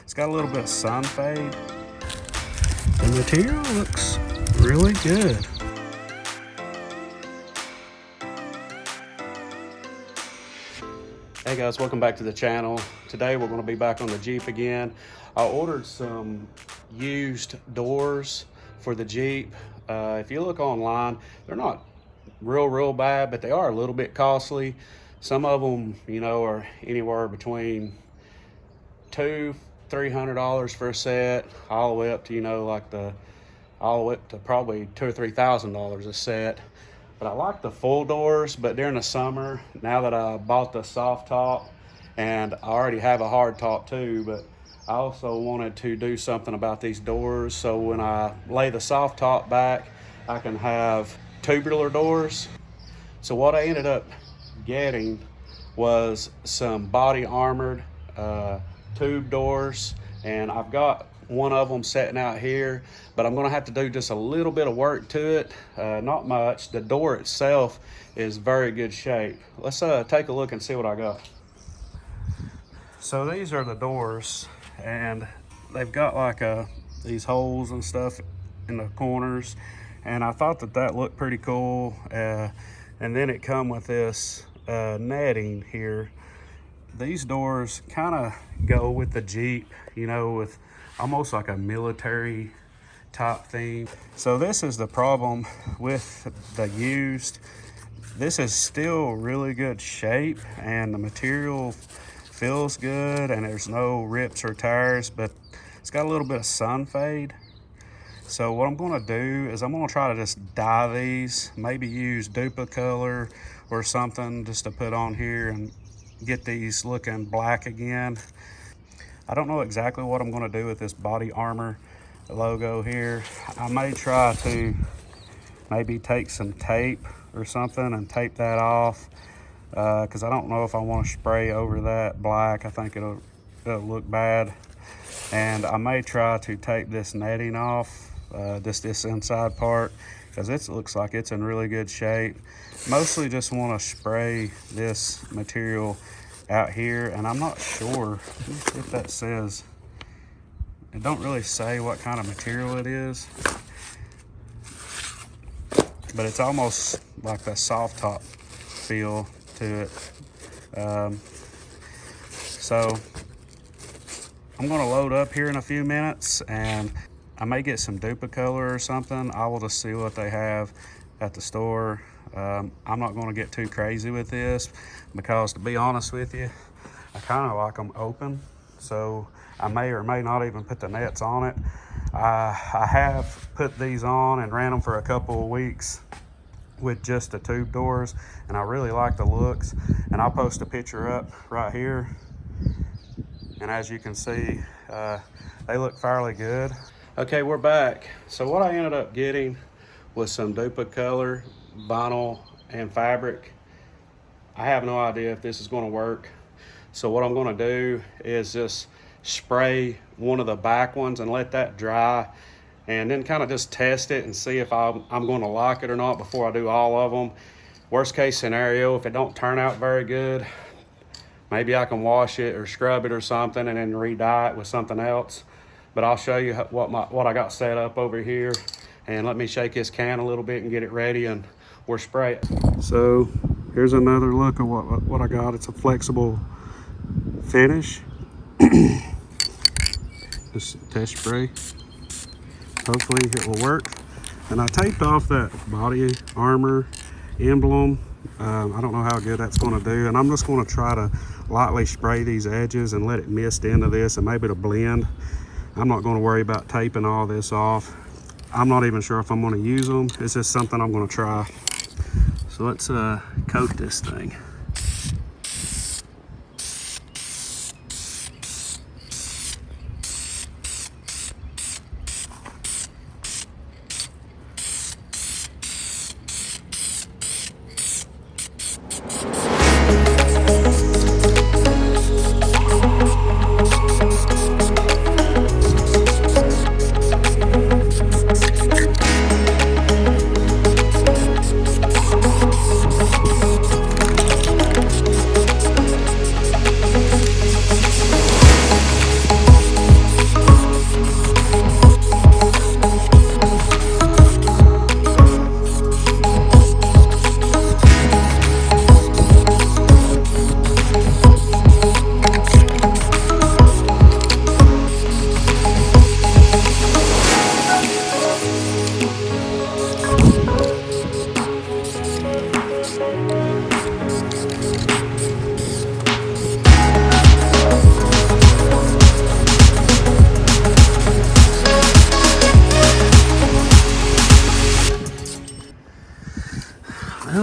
It's got a little bit of sun fade. The material looks really good. Hey guys, welcome back to the channel. Today we're going to be back on the Jeep again. I ordered some used doors for the Jeep. If you look online, they're not real bad, but they are a little bit costly. Some of them, you know, are anywhere between $200-300 for a set, all the way up to, you know, like all the way up to probably $2,000 or $3,000 a set. But I like the full doors, but during the summer, now that I bought the soft top, and I already have a hard top too, but I also wanted to do something about these doors, so when I lay the soft top back, I can have tubular doors. So what I ended up getting was some body armored tube doors, and I've got one of them sitting out here, but I'm gonna have to do just a little bit of work to it, not much. The door itself is very good shape. Let's take a look and see what I got. So these are the doors, and they've got like these holes and stuff in the corners, and I thought that looked pretty cool. And then it come with this netting here. These doors kind of go with the Jeep, you know, with almost like a military type theme. So this is the problem with the used. This is still really good shape, and the material feels good, and there's no rips or tears, but it's got a little bit of sun fade. So what I'm gonna do is I'm gonna try to just dye these, maybe use Duplicolor or something just to put on here and get these looking black again. I don't know exactly what I'm going to do with this body armor logo here. I may try to maybe take some tape or something and tape that off, because I don't know if I want to spray over that black. I think it'll look bad. And I may try to tape this netting off, just this inside part, because it looks like it's in really good shape. Mostly just want to spray this material out here, and I'm not sure if that says, it don't really say what kind of material it is, but it's almost like the soft top feel to it. So I'm going to load up here in a few minutes, and I may get some Duplicolor or something. I will just see what they have at the store. I'm not going to get too crazy with this, because to be honest with you, I kind of like them open, so I may or may not even put the nets on it. I have put these on and ran them for a couple of weeks with just the tube doors, and I really like the looks, and I'll post a picture up right here, and as you can see, they look fairly good. Okay, we're back. So what I ended up getting was some Duplicolor vinyl and fabric. I have no idea if this is going to work, so what I'm going to do is just spray one of the back ones and let that dry, and then kind of just test it and see if I'm going to like it or not before I do all of them. Worst case scenario, if it don't turn out very good, maybe I can wash it or scrub it or something and then re-dye it with something else. But I'll show you what I got set up over here, and let me shake this can a little bit and get it ready, and we'll spray it. So here's another look at what I got. It's a flexible finish. Just test spray. Hopefully it will work. And I taped off that body armor emblem. I don't know how good that's going to do, and I'm just going to try to lightly spray these edges and let it mist into this, and maybe it'll blend. I'm not going to worry about taping all this off. I'm not even sure if I'm going to use them. It's just something I'm going to try. So let's coat this thing.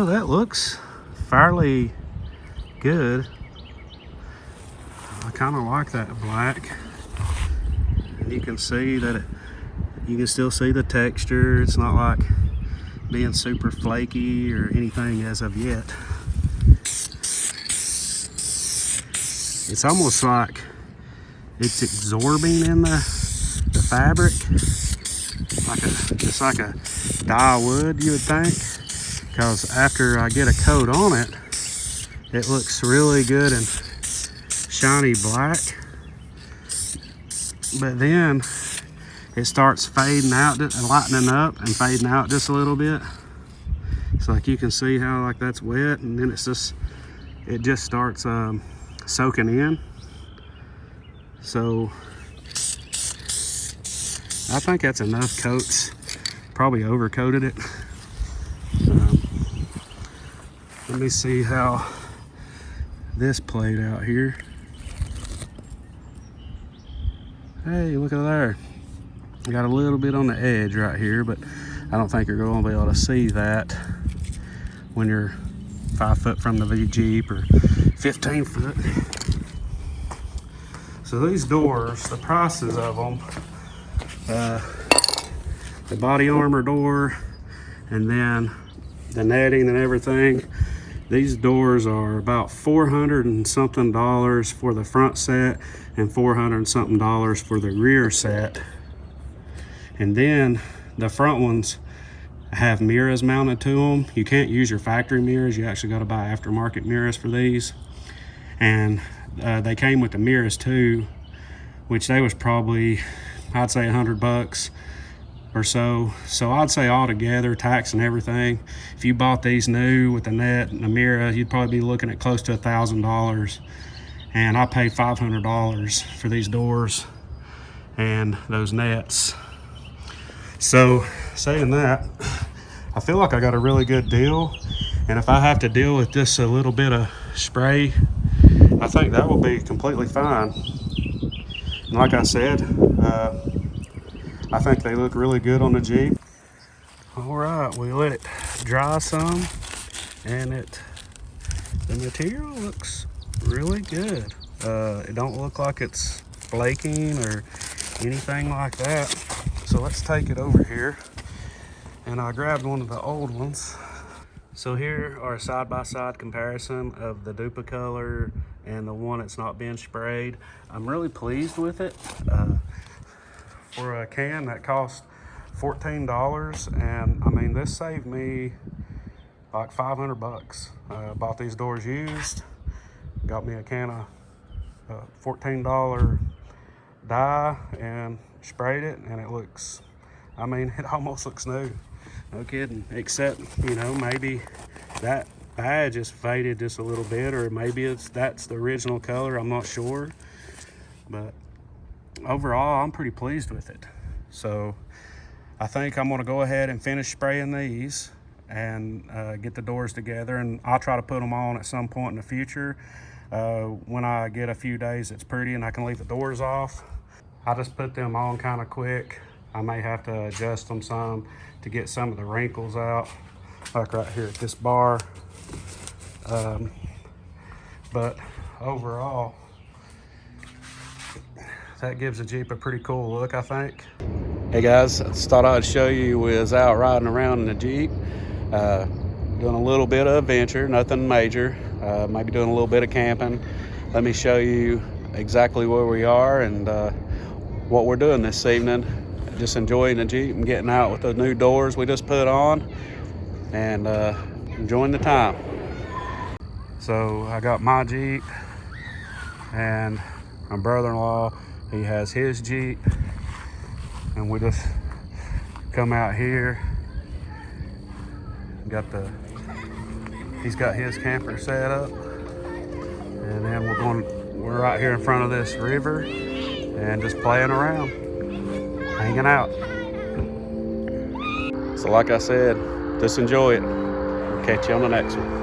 Well, that looks fairly good. I kind of like that black. And you can see that you can still see the texture. It's not like being super flaky or anything as of yet. It's almost like it's absorbing in the fabric, just like a dye wood, you would think. Because after I get a coat on it, it looks really good and shiny black. But then it starts fading out and lightening up and fading out just a little bit. It's like you can see how like that's wet, and then it just starts soaking in. So I think that's enough coats. Probably overcoated it. Let me see how this played out here. Hey, look at there. I got a little bit on the edge right here, but I don't think you're going to be able to see that when you're 5 foot from the Jeep or 15 foot. So these doors, the prices of them, the body armor door, and then the netting and everything, these doors are about $400 and something for the front set and $400 and something for the rear set. And then the front ones have mirrors mounted to them. You can't use your factory mirrors. You actually got to buy aftermarket mirrors for these. And they came with the mirrors too, which they was probably, I'd say $100 or so. So I'd say altogether, tax and everything, if you bought these new with the net and the mirror, you'd probably be looking at close to $1,000. And I paid $500 for these doors and those nets. So saying that, I feel like I got a really good deal. And if I have to deal with just a little bit of spray, I think that will be completely fine. And like I said, I think they look really good on the Jeep. All right, we let it dry some, and the material looks really good. It don't look like it's flaking or anything like that. So let's take it over here. And I grabbed one of the old ones. So here are a side-by-side comparison of the Duplicolor and the one that's not been sprayed. I'm really pleased with it. For a can that cost $14, and I mean, this saved me like $500. Bought these doors used, got me a can of $14 dye and sprayed it, and it looks, I mean, it almost looks new. No kidding. Except, you know, maybe that badge is faded just a little bit, or maybe that's the original color. I'm not sure, but overall I'm pretty pleased with it. So I think I'm going to go ahead and finish spraying these and get the doors together, and I'll try to put them on at some point in the future when I get a few days that's pretty and I can leave the doors off. I just put them on kind of quick. I may have to adjust them some to get some of the wrinkles out, like right here at this bar. But overall, that gives the Jeep a pretty cool look, I think. Hey guys, I just thought I'd show you we was out riding around in the Jeep, doing a little bit of adventure, nothing major, maybe doing a little bit of camping. Let me show you exactly where we are and what we're doing this evening. Just enjoying the Jeep and getting out with the new doors we just put on and enjoying the time. So I got my Jeep, and my brother-in-law, he has his Jeep, and we just come out here. He's got his camper set up, and then we're right here in front of this river and just playing around, hanging out. So like I said, just enjoy it. We'll catch you on the next one.